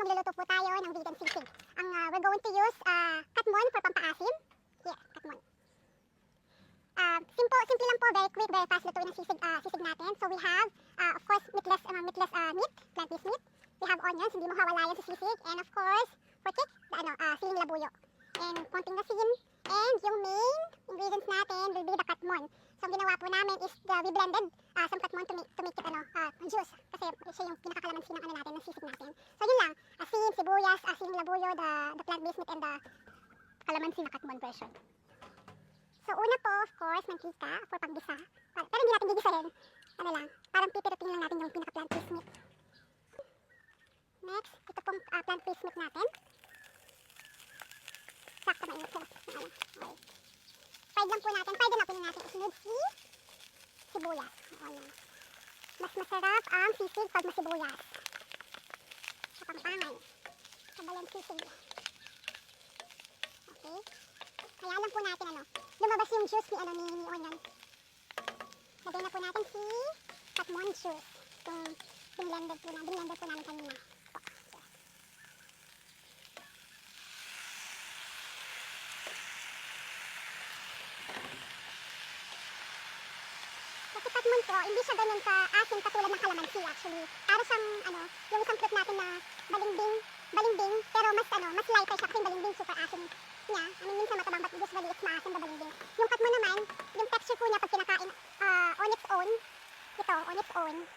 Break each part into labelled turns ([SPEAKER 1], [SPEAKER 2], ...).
[SPEAKER 1] magluluto po tayo ng vegan sisig. We're going to use katmon for pampaasim. Here, katmon. Simple lang po, very quick, very fast lutuin ang sisig natin. So we have, of course, meat, plant-based meat. We have onions, hindi mawawala yan sa sisig. And of course, for kick, siling labuyo. And konting asin. And yung main ingredients natin will be the katmon. So ang ginawa po namin is we blended some katmon to make it juice. Kasi siya yung pinakakalamansi ng natin, ng sisig natin. So yun lang, asin, sibuyas, siling labuyo, the plant-based meat and the kalamansi na katmon version. So una po, of course, mantika for panggisa. Pero hindi natin gigisahin. Ano lang, parang pipirutin lang natin yung pinaka-plant-based meat. Next, ito pong plant-based meat natin. Sakto mainit siya. Okay. Fried lang po natin. Fried na po natin isunod si sibuyas. Ayan. Mas masarap ang sisig pag masibuyas. Sa pangpangan. Sa balang sisig. Okay. Kaya lang po natin lumabas yung juice ni onion. Lagay na po natin si katmon juice. Itong binlender po namin kanina. Kasi katmon po, hindi siya ganun ka-asin katulad ng kalamansi actually. Para siyang, yung isang fruit natin na balimbing, pero mas lighter siya kasi yung balimbing super asin niya. Minsan matabang, but usually it's maasin na balimbing. Yung katmon naman, yung texture po niya pag kinakain on its own,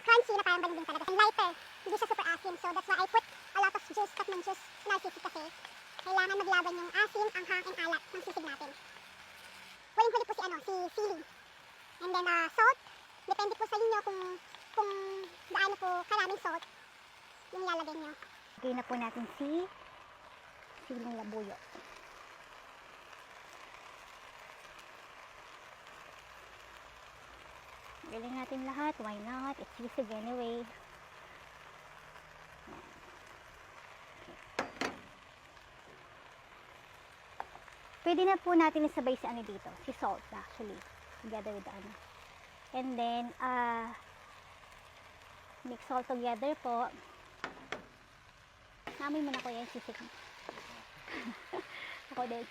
[SPEAKER 1] crunchy na parang balimbing talaga. And lighter, hindi siya super asin. So that's why I put a lot of juice, katmon juice, na sisig kasi kailangan maglaban yung asin, anghang, and alat ng sisig natin. Huling-huli po si sili. And then salt, depende po sa inyo kung gaano po karaming salt yung lalagay nyo.
[SPEAKER 2] Lagay na po natin si siling labuyo. Galing natin lahat. Why not? It's sisig anyway. Pwede na po natin isabay si dito. Si salt actually. Together with the And then, mix all together po. Namin muna ko yung sisig. Ako din.